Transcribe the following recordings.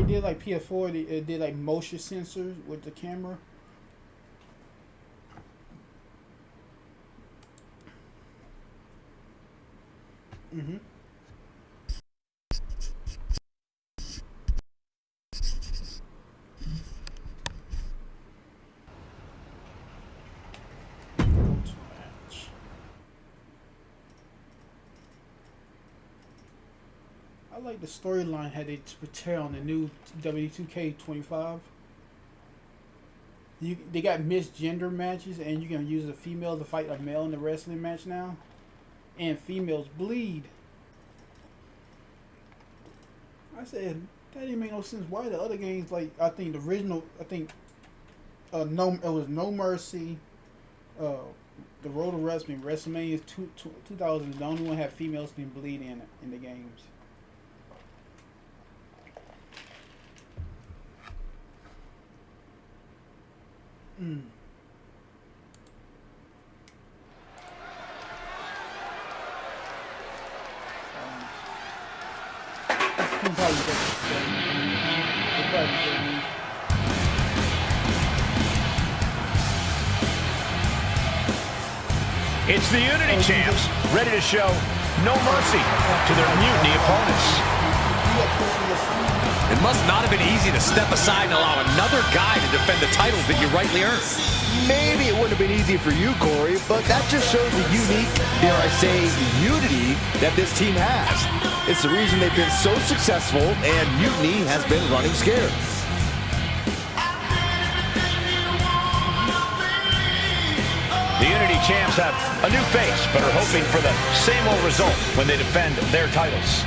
did like PS4, it did like motion sensors with the camera. Mm-hmm. I like the storyline how they portray on the new WWE 2K25. They got misgender matches, and you can use a female to fight a male in the wrestling match now. And females bleed. I said that didn't make no sense. Why the other games, like I think the original, it was No Mercy, the Road to Wrestling, WrestleMania 2000. The only one had females can bleed in the games. Mm. It's the Unity Champs, ready to show no mercy to their mutiny opponents. It must not have been easy to step aside and allow another guy to defend the titles that you rightly earned. Maybe it wouldn't have been easy for you, Corey, but that just shows the unique, dare I say, unity that this team has. It's the reason they've been so successful, and Mutiny has been running scared. The Unity Champs have a new face, but are hoping for the same old result when they defend their titles.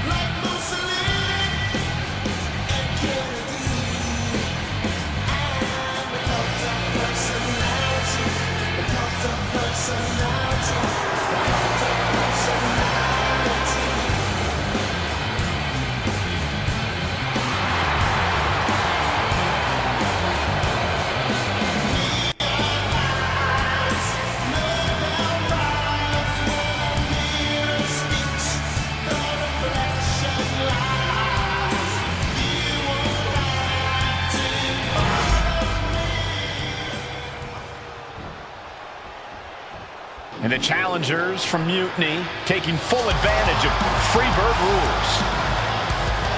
And the challengers from Mutiny taking full advantage of Freebird rules.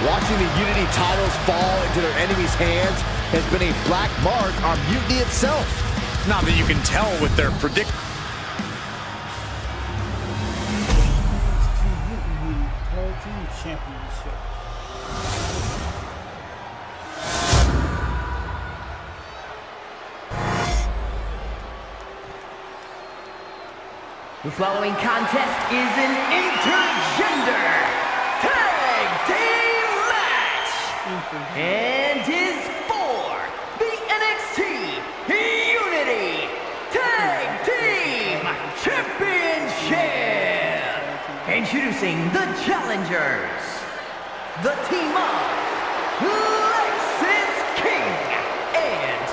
Watching the Unity titles fall into their enemies' hands has been a black mark on Mutiny itself. Not that you can tell with their prediction. Championship. The following contest is an intergender tag team match and is for the NXT Unity Tag Team Championship. Introducing the challengers, the team of Lexis King and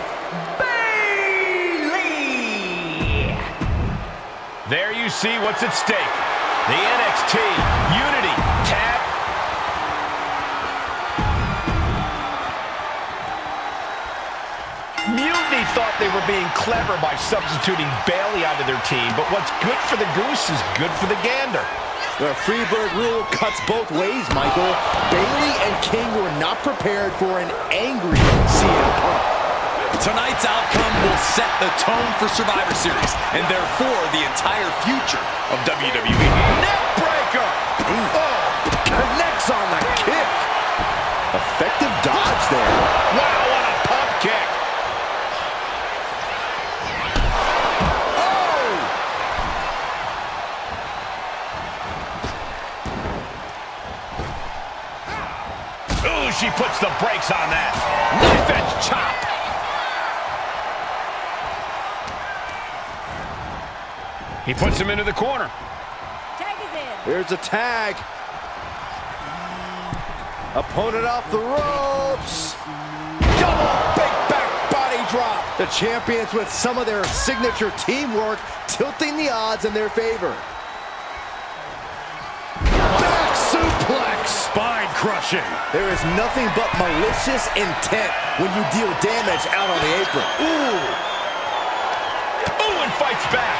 There you see what's at stake. The NXT Unity Tag. Mutiny thought they were being clever by substituting Bayley onto their team, but what's good for the goose is good for the gander. The Freebird rule cuts both ways, Michael. Bayley and King were not prepared for an angry CM Punk. Tonight's outcome will set the tone for Survivor Series, and therefore the entire future of WWE. Neckbreaker! Oh, connects on the kick. Effective dodge there. Wow, what a pump kick! Oh! Ooh, she puts the brakes on that. Knife edge chop. He puts him into the corner. Tag is in. Here's a tag. Opponent off the ropes. Double big back body drop. The champions with some of their signature teamwork tilting the odds in their favor. Back suplex. spine crushing. There is nothing but malicious intent when you deal damage out on the apron. Ooh, and fights back.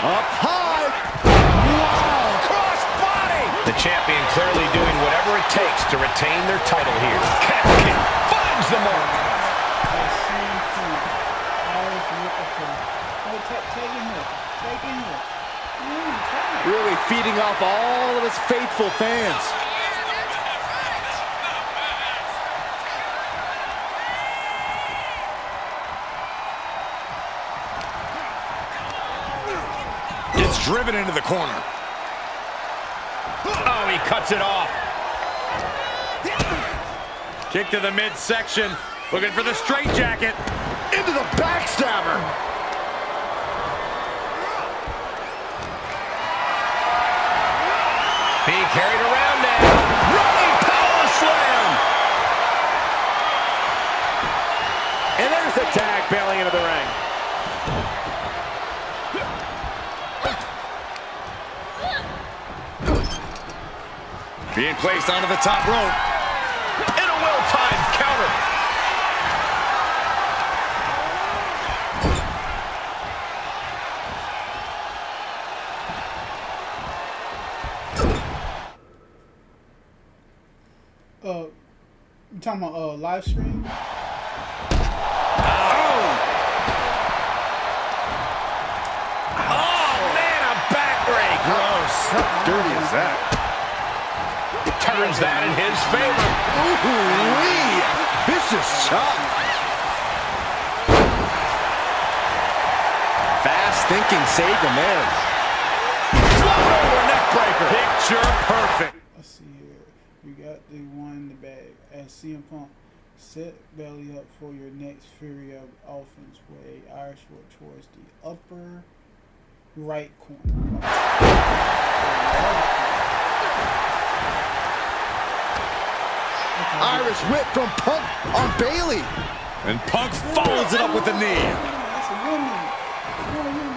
Up high. Wow. Cross body. The champion clearly doing whatever it takes to retain their title here. Cat kick finds the mark. Really feeding off all of his faithful fans. Gets driven into the corner. Oh, he cuts it off. Kick to the midsection. Looking for the straitjacket. Into the backstabber. Being carried around now. Running power slam. And there's the tag bailing into the ring. Being placed onto the top rope. And a well-timed counter. You talking about live stream? Oh, man, a backbreak. Gross. How dirty is that? Turns that in his favor. Ooh-wee. Vicious chop. Fast thinking saved him there. Float over neck breaker. Picture perfect. Let's see here. You got the one in the bag. As CM Punk, set belly up for your next Fury of offense with a Irish whip towards the upper right corner. Irish whip from Punk on Bailey. And Punk follows it up with the knee.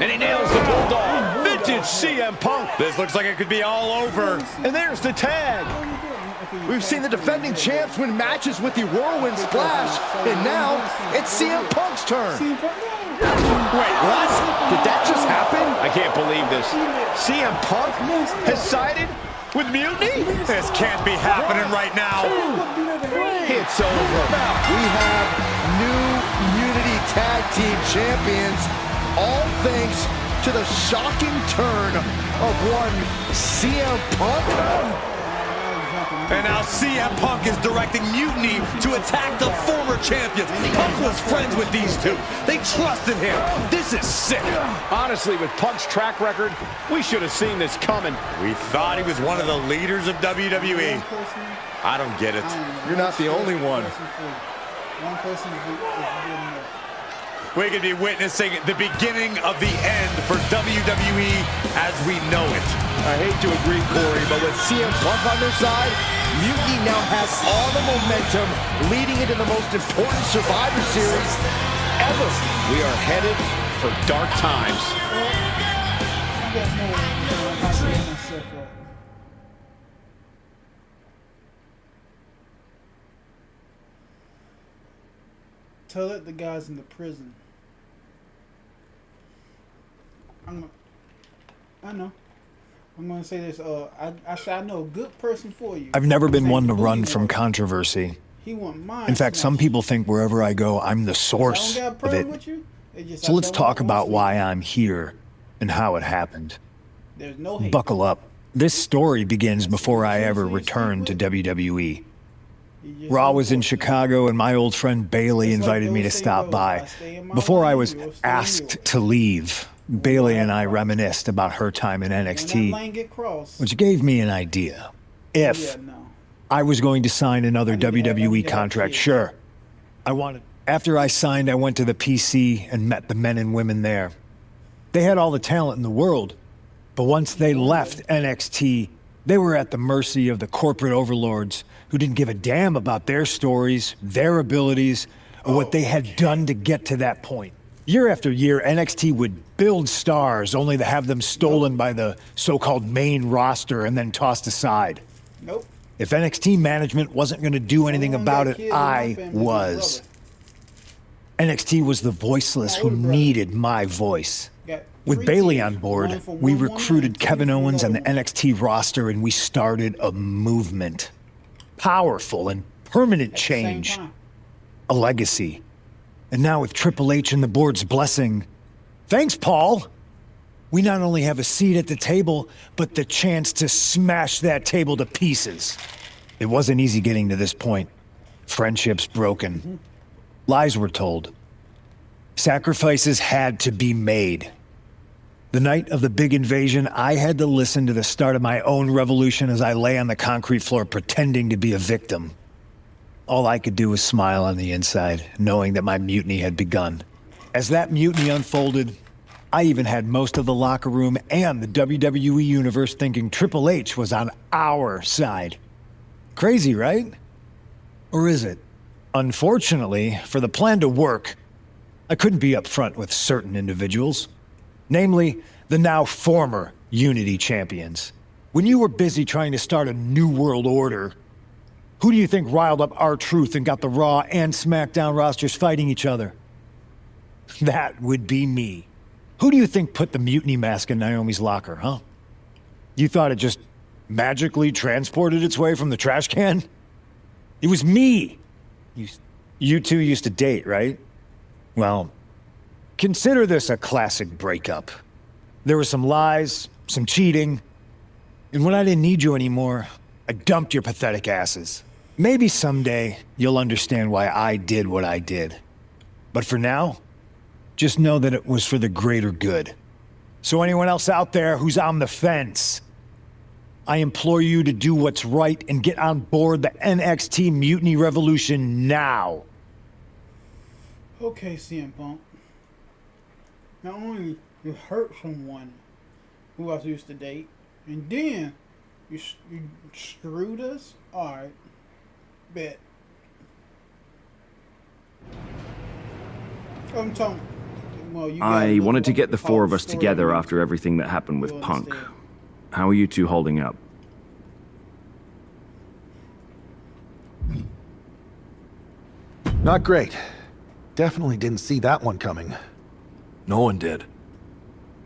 And he nails the Bulldog. Vintage CM Punk. This looks like it could be all over. And there's the tag. We've seen the defending champs win matches with the Whirlwind Splash, and now it's CM Punk's turn. Wait, what? Did that just happen? I can't believe this. CM Punk has sided with Mutiny? This can't be happening right now. It's over. We have new Unity Tag Team Champions, all thanks to the shocking turn of one CM Punk. And now CM Punk is directing Mutiny to attack the former champions. Punk was friends with these two. They trusted him. This is sick. Honestly, with Punk's track record, we should have seen this coming. We thought he was one of the leaders of WWE. I don't get it. You're not the only one. One person is good enough. We could be witnessing the beginning of the end for WWE as we know it. I hate to agree, Corey, but with CM Punk on their side, Mutiny now has all the momentum leading into the most important Survivor Series ever. We are headed for dark times. I got more how to get myself up. Tell it the guys in the prison. I know. I'm gonna say this. I know a good person for you. I've never been His one to name's run Boogie from Wall. controversy. He want mine. In fact, some people think wherever I go, I'm the source of it. So let's talk about why I'm here and how it happened. There's no hate. Buckle up. This story begins before I ever returned to WWE. Raw was in Chicago, and my old friend Bailey invited me to stop by. Before I was asked to leave, Bailey and I reminisced about her time in NXT, which gave me an idea. If I was going to sign another WWE contract, sure. After I signed, I went to the PC and met the men and women there. They had all the talent in the world, but once they left NXT, they were at the mercy of the corporate overlords who didn't give a damn about their stories, their abilities, or what they had done to get to that point. Year after year, NXT would build stars only to have them stolen by the so-called main roster and then tossed aside. Nope. If NXT management wasn't going to do anything about it, I was. NXT was the voiceless who needed my voice. With Bayley on board, we recruited Kevin Owens and the NXT roster, and we started a movement. Powerful and permanent change. A legacy. And now with Triple H and the board's blessing, thanks, Paul! We not only have a seat at the table, but the chance to smash that table to pieces. It wasn't easy getting to this point. Friendships broken. Lies were told. Sacrifices had to be made. The night of the big invasion, I had to listen to the start of my own revolution as I lay on the concrete floor pretending to be a victim. All I could do was smile on the inside, knowing that my mutiny had begun. As that mutiny unfolded, I even had most of the locker room and the WWE Universe thinking Triple H was on our side. Crazy, right? Or is it? Unfortunately, for the plan to work, I couldn't be upfront with certain individuals. Namely, the now former Unity champions. When you were busy trying to start a new world order, who do you think riled up R-Truth and got the Raw and SmackDown rosters fighting each other? That would be me. Who do you think put the mutiny mask in Naomi's locker, huh? You thought it just magically transported its way from the trash can? It was me! You two used to date, right? Well, consider this a classic breakup. There were some lies, some cheating, and when I didn't need you anymore, I dumped your pathetic asses. Maybe someday you'll understand why I did what I did. But for now, just know that it was for the greater good. So anyone else out there who's on the fence, I implore you to do what's right and get on board the NXT Mutiny Revolution now. Okay, CM Punk. Not only you hurt someone who I used to date, and then you screwed us? Alright. Bet. I'm talking... Well, I wanted to get the four of us together after everything that happened with Punk. How are you two holding up? Not great. Definitely didn't see that one coming. No one did.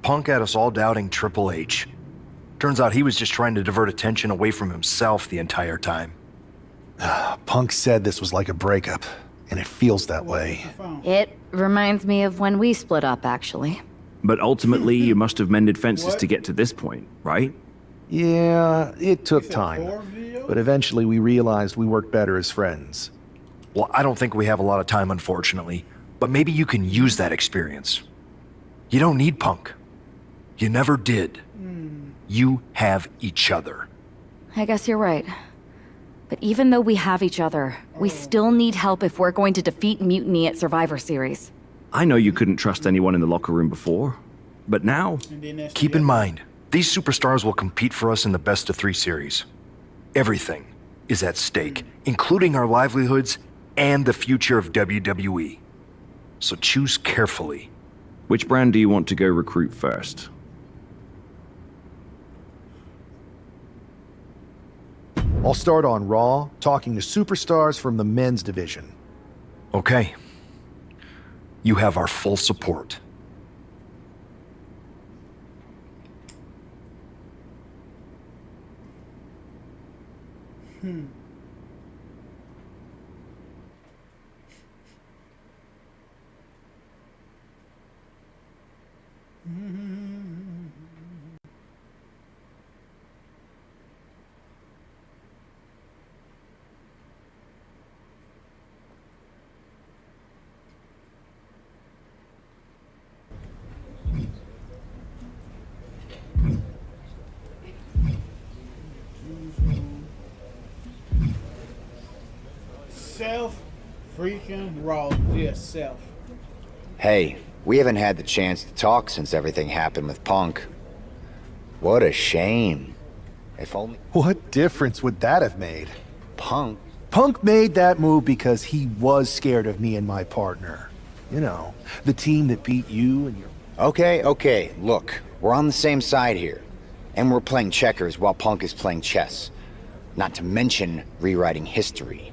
Punk had us all doubting Triple H. Turns out he was just trying to divert attention away from himself the entire time. Punk said this was like a breakup, and it feels that way. It reminds me of when we split up, actually. But ultimately, you must have mended fences to get to this point, right? Yeah, it took time. But eventually we realized we worked better as friends. Well, I don't think we have a lot of time, unfortunately. But maybe you can use that experience. You don't need Punk. You never did. You have each other. I guess you're right. But even though we have each other, we still need help if we're going to defeat Mutiny at Survivor Series. I know you couldn't trust anyone in the locker room before, but now... Keep in mind, these superstars will compete for us in the best-of-3 series. Everything is at stake, including our livelihoods and the future of WWE. So choose carefully. Which brand do you want to go recruit first? I'll start on Raw, talking to superstars from the men's division. Okay. You have our full support. Self freaking raw. Yes, self. Hey, we haven't had the chance to talk since everything happened with Punk. What a shame. If only... What difference would that have made? Punk? Punk made that move because he was scared of me and my partner. You know, the team that beat you and your... Okay, look, we're on the same side here. And we're playing checkers while Punk is playing chess. not to mention rewriting history.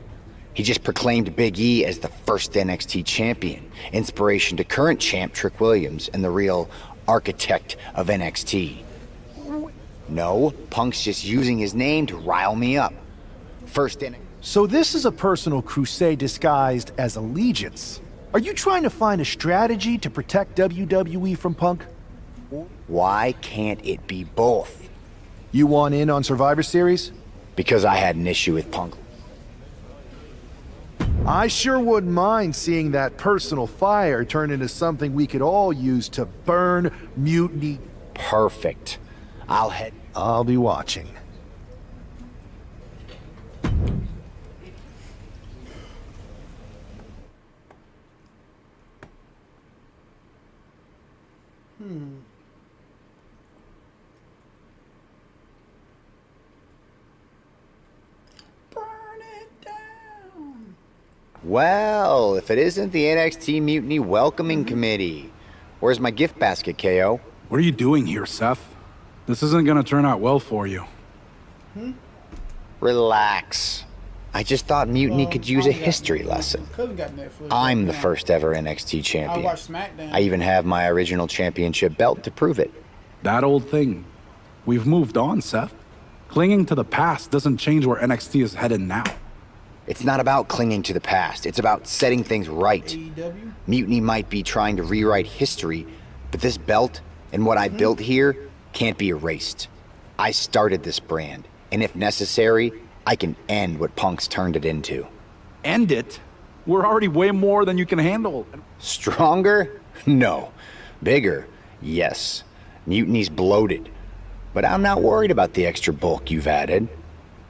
He just proclaimed Big E as the first NXT champion, inspiration to current champ Trick Williams and the real architect of NXT. No, Punk's just using his name to rile me up. First NXT. So this is a personal crusade disguised as allegiance. Are you trying to find a strategy to protect WWE from Punk? Why can't it be both? You want in on Survivor Series? Because I had an issue with Punk. I sure wouldn't mind seeing that personal fire turn into something we could all use to burn Mutiny. Perfect. I'll be watching. Burn it down. Well, if it isn't the NXT Mutiny Welcoming Committee. Where's my gift basket, KO? What are you doing here, Seth? This isn't gonna turn out well for you. Relax. I just thought Mutiny could use a history lesson. I'm the first ever NXT champion. I watched SmackDown. I even have my original championship belt to prove it. That old thing. We've moved on, Seth. Clinging to the past doesn't change where NXT is headed now. It's not about clinging to the past. It's about setting things right. AEW? Mutiny might be trying to rewrite history, but this belt and what I built here can't be erased. I started this brand, and if necessary, I can end what Punk's turned it into. End it? We're already way more than you can handle. Stronger? No. Bigger? Yes. Mutiny's bloated. But I'm not worried about the extra bulk you've added.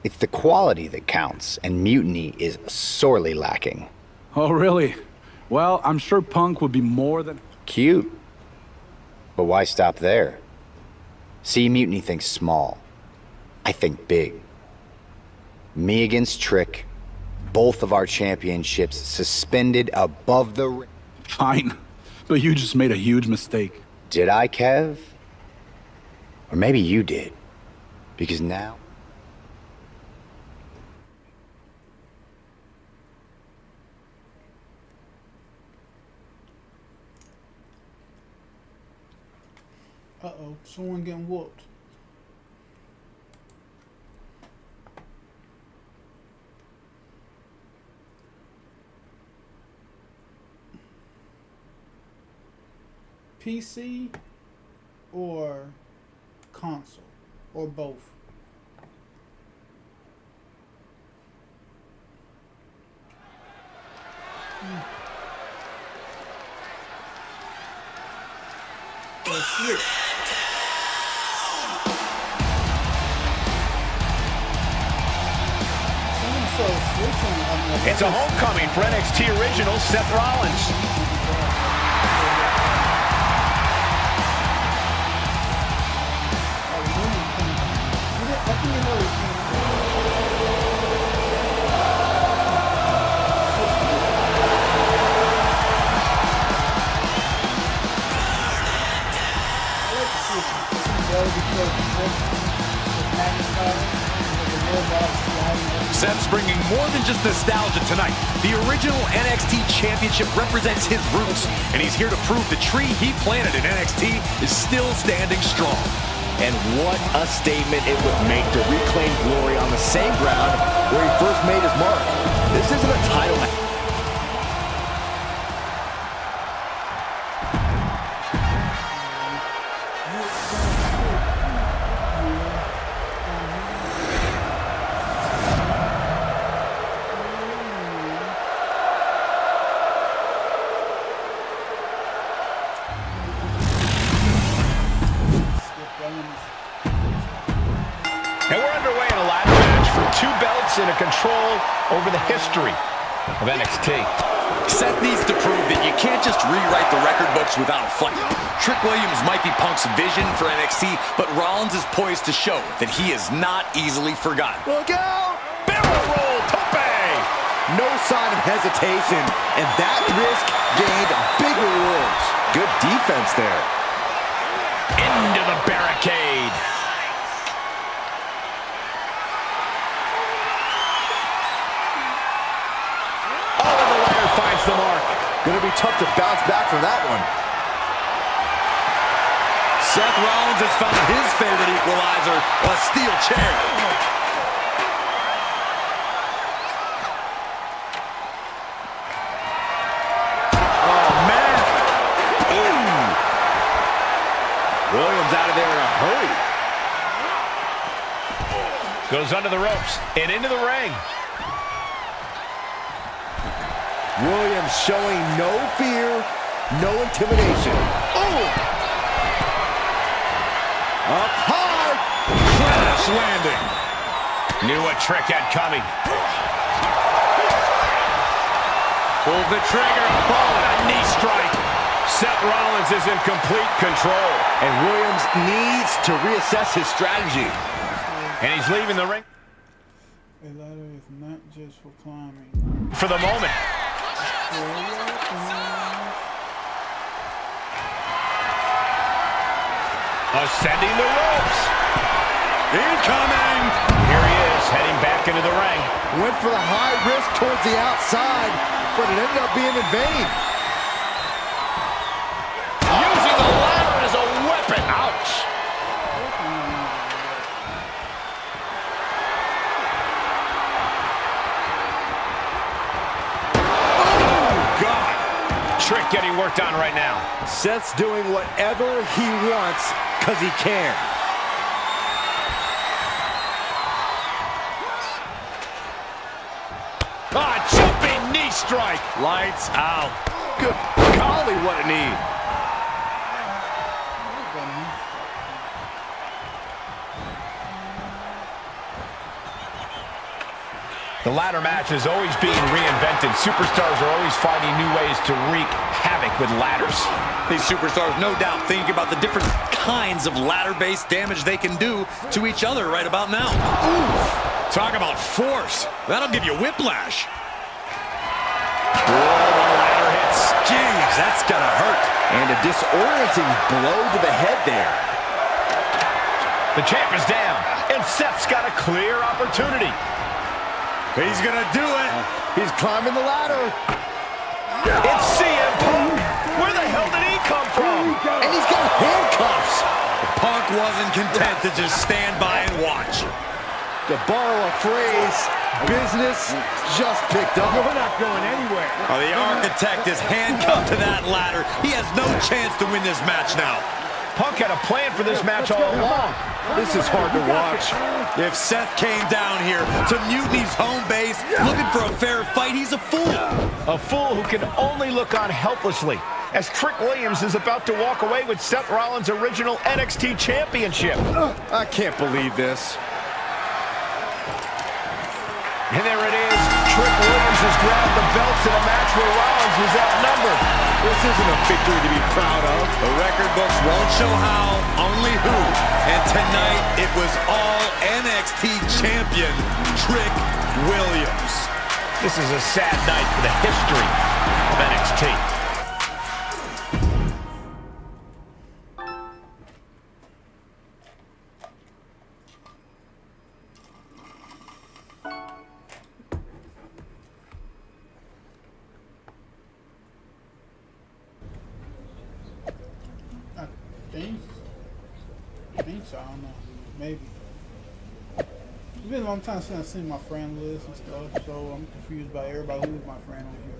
It's the quality that counts, and Mutiny is sorely lacking. Oh, really? Well, I'm sure Punk would be more than... Cute. But why stop there? See, Mutiny thinks small. I think big. Me against Trick, both of our championships suspended above the... Fine, but you just made a huge mistake. Did I, Kev? Or maybe you did. Because now... Uh-oh, someone getting whooped. PC or console or both? It's a homecoming for NXT original Seth Rollins. Seth's bringing more than just nostalgia tonight. The original NXT Championship represents his roots, and he's here to prove the tree he planted in NXT is still standing strong. And what a statement it would make to reclaim glory on the same ground where he first made his mark. This isn't a title match. And we're underway in a ladder match for 2 belts and a control over the history of NXT. Seth needs to prove that you can't just rewrite the record books without a fight. Trick Williams might be Punk's vision for NXT, but Rollins is poised to show that he is not easily forgotten. Look out! Barrel roll, tope! No sign of hesitation, and that risk gained big rewards. Good defense there. Into the barricade. Gonna be tough to bounce back from that one. Seth Rollins has found his favorite equalizer, a steel chair. Oh, man. Ooh. Williams out of there in a hurry. Goes under the ropes and into the ring. Williams showing no fear, no intimidation. Oh! Up high! Crash landing. Knew what trick had coming. Pulls the trigger. Oh, a knee strike. Seth Rollins is in complete control. And Williams needs to reassess his strategy. And he's leaving the ring. A ladder is not just for climbing. For the moment. Ascending the ropes. Incoming. Here he is, heading back into the ring. Went for the high risk towards the outside, but it ended up being in vain. Using the ladder as a weapon. Ouch. Oh, God. Trick getting worked on right now. Seth's doing whatever he wants because he can. Jumping knee strike. Lights out. Good golly, what a knee. The ladder match is always being reinvented. Superstars are always finding new ways to wreak havoc with ladders. These superstars no doubt think about the different kinds of ladder-based damage they can do to each other right about now. Ooh, talk about force. That'll give you whiplash. Oh, the ladder hits. Jeez, that's gonna hurt. And a disorienting blow to the head there. The champ is down, and Seth's got a clear opportunity. He's gonna do it. He's climbing the ladder. It's CM Punk. Where the hell did he come from? And he's got handcuffs. Punk wasn't content to just stand by and watch. To borrow a phrase, business just picked up. We're not going anywhere. Oh, the architect is handcuffed to that ladder. He has no chance to win this match now. Punk had a plan for this match all along. This is hard to watch. If Seth came down here to Mutiny's home base looking for a fair fight, he's a fool. A fool who can only look on helplessly as Trick Williams is about to walk away with Seth Rollins' original NXT Championship. I can't believe this. And there it is. Trick Williams has grabbed the belts in a match where Rollins was outnumbered. This isn't a victory to be proud of. The record books won't show how, only who. And tonight, it was all NXT champion Trick Williams. This is a sad night for the history of NXT. I think so, I don't know. Maybe. It's been a long time since I've seen my friend list and stuff, so I'm confused by everybody who's my friend on here.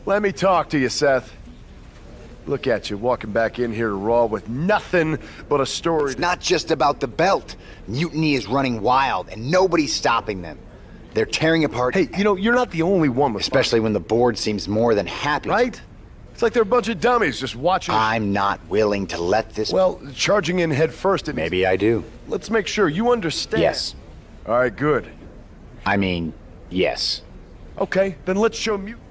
Let me talk to you, Seth. Look at you walking back in here to Raw with nothing but a story. It's not just about the belt. Mutiny is running wild, and nobody's stopping them. They're tearing apart... Hey, you know, you're not the only one with... Especially when the board seems more than happy. Right? It's like they're a bunch of dummies just watching... I'm not willing to let this... Well, charging in head first... Maybe I do. Let's make sure you understand. Yes. All right, good. I mean, yes. Okay, then let's show Mutiny.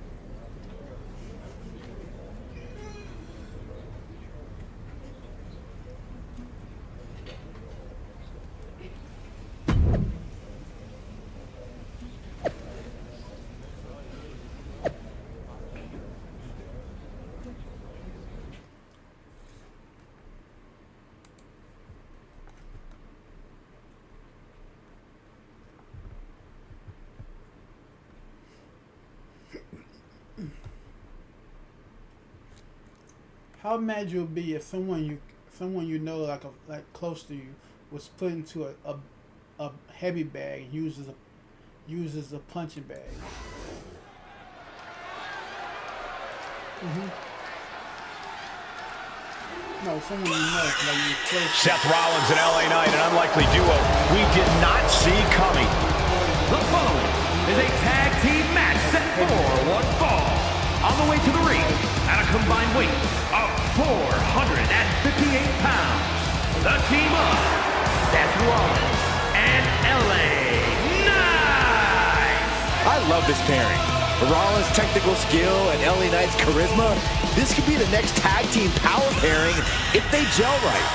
How mad you'll be if someone you know like close to you was put into a heavy bag and uses a punching bag. No, someone you know, like you're close to. Seth Rollins and LA Knight, an unlikely duo we did not see coming. The following is a tag team match set for one fall. On the way to the ring, at a combined weight of 458 pounds, the team of Seth Rollins and LA Knight. I love this pairing. Rollins' technical skill and LA Knight's charisma. This could be the next tag team power pairing if they gel right.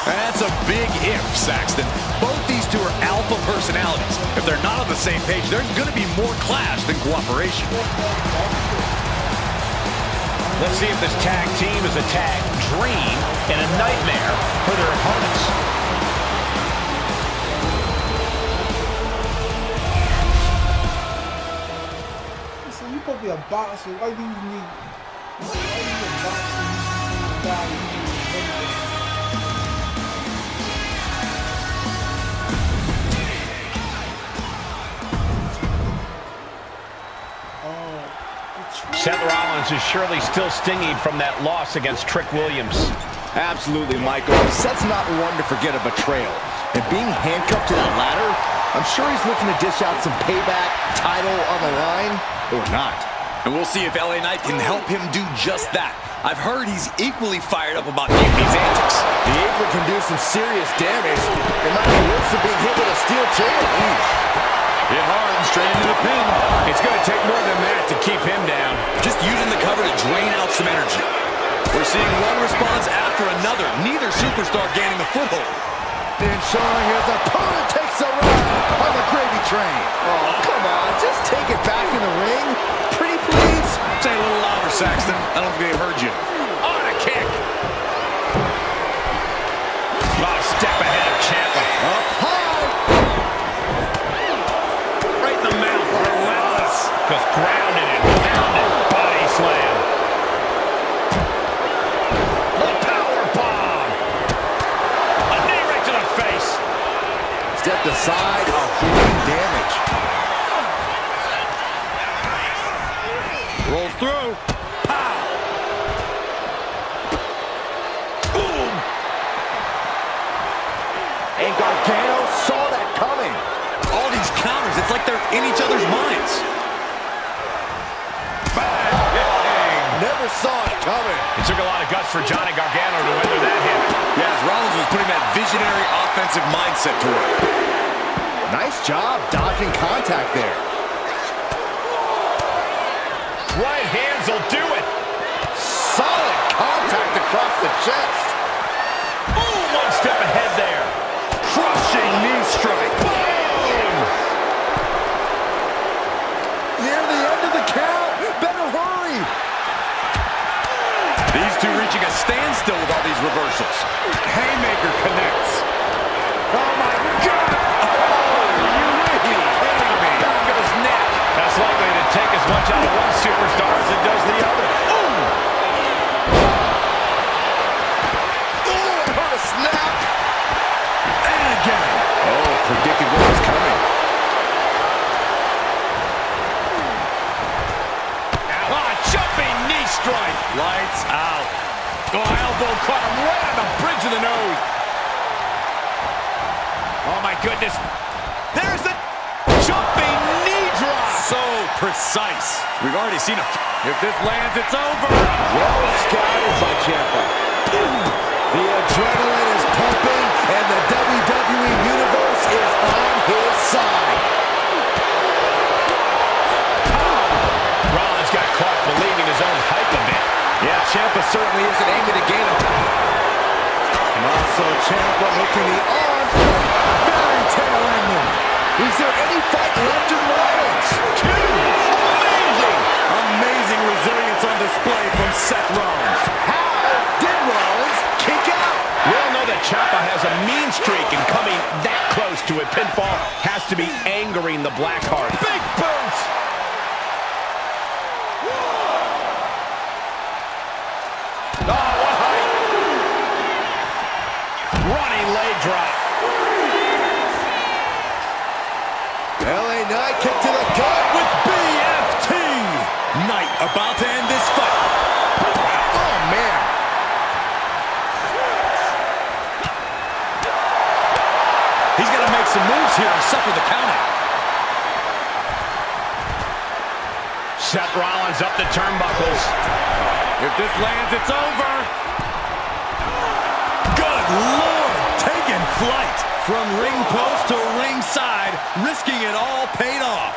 That's a big if, Saxton. Both these two are alpha personalities. If they're not on the same page, there's going to be more clash than cooperation. Let's see if this tag team is a tag dream and a nightmare for their opponents. Listen, you supposed to be a boxer. Why do you need a boxer? Seth Rollins is surely still stinging from that loss against Trick Williams. Absolutely, Michael. Seth's not one to forget a betrayal. And being handcuffed to that ladder, I'm sure he's looking to dish out some payback, title on the line, or not. And we'll see if LA Knight can help him do just that. I've heard he's equally fired up about Mutini's antics. The apron can do some serious damage. It might be worse than being hit with a steel chair. Hit hard and straight into the pin. It's going to take more than that to keep him down. Just using the cover to drain out some energy. We're seeing one response after another. Neither superstar gaining the foothold. And showing his opponent takes a ride on the gravy train. Oh, come on. Just take it back in the ring. Pretty please. Say a little louder, Saxton. I don't think they heard you. On a kick. Oh, step ahead of Ciampa. Up high. Right in the mouth. Relentless. Just grounded and pounded. Body slam. The power bomb. A knee right to the face. Stepped aside. Doing damage. Rolls through. Pow. Boom. And Gargano saw that coming. All these counters, it's like they're in each other's minds. Bang. Never saw it coming. It took a lot of guts for Johnny Gargano to weather that hit. Yeah, as Rollins was putting that visionary offensive mindset to work. Nice job dodging contact there. Right hands will do it. Solid contact across the chest. Boom, one step ahead there. Crushing knee strike. Boom. Near the end of the count. Better hurry. These two reaching a standstill with all these reversals. Haymaker connects. Oh my God. That's likely to take as much out of one superstar as it does the other. Ooh, it hurt a snap. And again. Oh, predicted what was coming. Jumping Lights out. Oh, elbow caught him right on the bridge of the nose. Oh, my goodness. There's the jumping knee drop. So precise. We've already seen him. If this lands, it's over. Well scouted by Ciampa. The adrenaline is pumping, and the WWE Universe is on his side. Rollins got caught believing his own hype a bit. Yeah, Ciampa certainly isn't aiming to gain him. And also Ciampa hooking the arm for a very tail ending. Is there any fight left in Rollins? Amazing! Amazing resilience on display from Seth Rollins. How did Rollins kick out? We all know that Ciampa has a mean streak, and coming that close to a pinfall has to be angering the Blackheart. Big boots! Oh, what height! Running leg drop. LA Knight kick to the gut with BFT. Knight about to end this fight. Oh, man. He's going to make some moves here and suffer the countout. Seth Rollins up the turnbuckles. If this lands, it's over. Good Lord, taking flight. From ring post to ringside, risking it all paid off.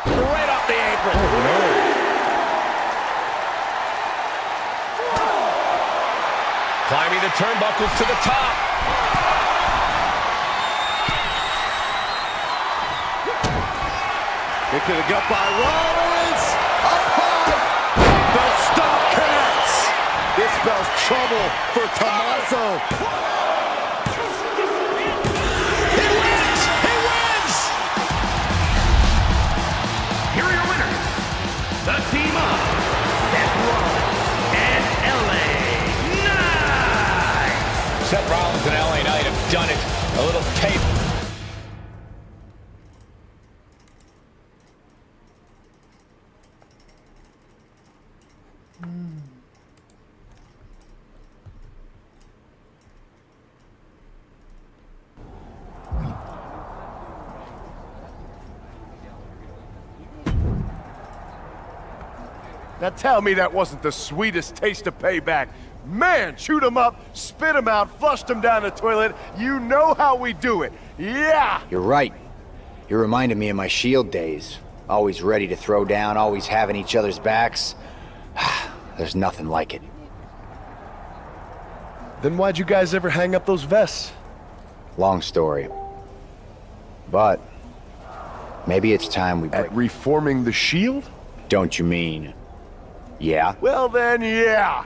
Right off the apron. Oh, no. Climbing the turnbuckles to the top. Kick to the gut by Rollins. Up high. The stomp connects. This spells trouble for Tommaso. He wins! He wins! Here are your winners. The team of Seth Rollins and LA Knight. Seth Rollins and LA Knight have done it. A little tape. Now tell me that wasn't the sweetest taste of payback. Man, chewed him up, spit him out, flushed him down the toilet. You know how we do it. Yeah! You're right. You reminded me of my Shield days. Always ready to throw down, always having each other's backs. There's nothing like it. Then why'd you guys ever hang up those vests? Long story. But maybe it's time we break. At reforming the Shield? Don't you mean? Yeah? Well then, yeah.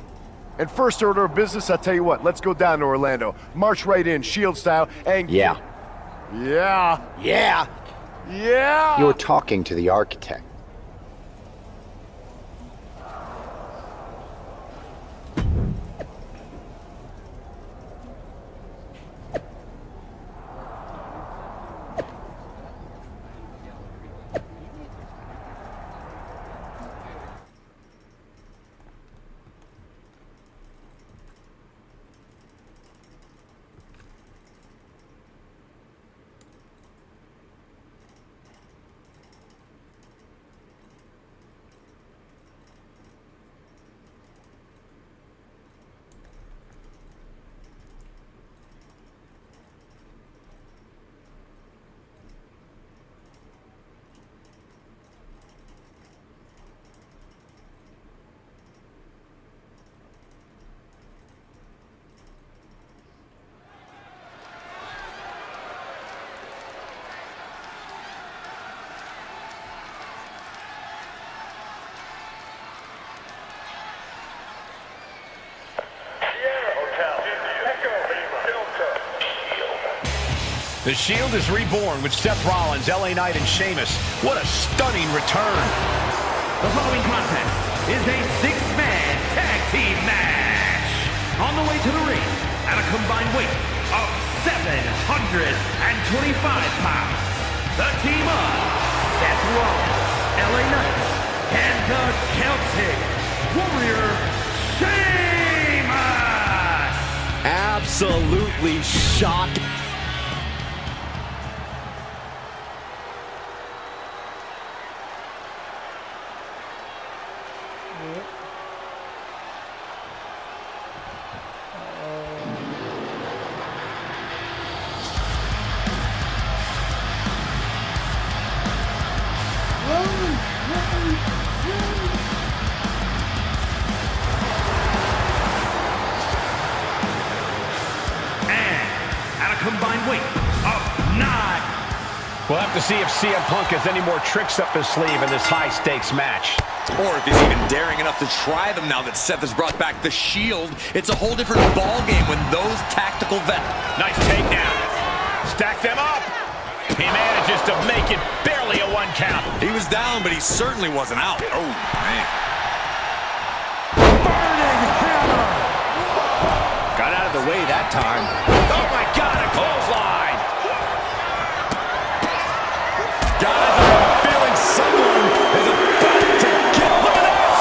And first order of business, I'll tell you what, let's go down to Orlando. March right in, Shield style, and... Yeah. Yeah. Yeah! Yeah! You're talking to the architect. The Shield is reborn with Seth Rollins, LA Knight, and Sheamus. What a stunning return. The following contest is a six-man tag team match. On the way to the ring at a combined weight of 725 pounds. The team of Seth Rollins, LA Knight, and the Celtic Warrior, Sheamus! Absolutely shocked. Combined weight of 9. We'll have to see if CM Punk has any more tricks up his sleeve in this high-stakes match. Or if he's even daring enough to try them now that Seth has brought back the Shield. It's a whole different ballgame when those tactical vets... Nice takedown. Stack them up. He manages to make it barely a 1 count. He was down, but he certainly wasn't out. Oh, man. Burning hammer. Got out of the way that time. Oh, my God, a clothesline. Guys, I'm feeling someone is about to get... Look at this!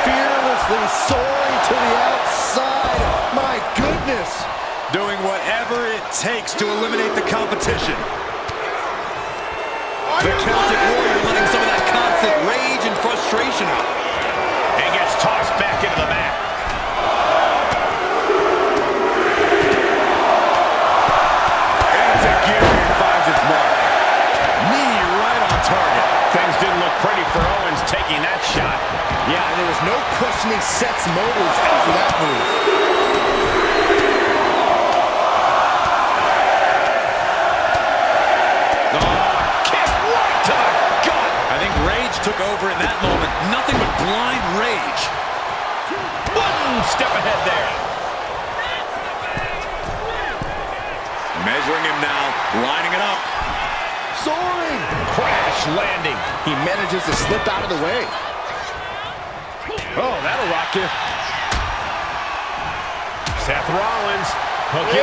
Fearlessly soaring to the outside. My goodness. Doing whatever it takes to eliminate the competition. The Celtic Warrior letting some of that constant rage and frustration out. And gets tossed back into the mat. Execution finds its mark. Knee right on target. Things didn't look pretty for Owens taking that shot. Yeah, there was no questioning Seth's motives after that move. Took over in that moment. Nothing but blind rage. One step ahead there. Measuring him now, lining it up. Soaring. Crash landing. He manages to slip out of the way. Oh, that'll rock you. Seth Rollins hooking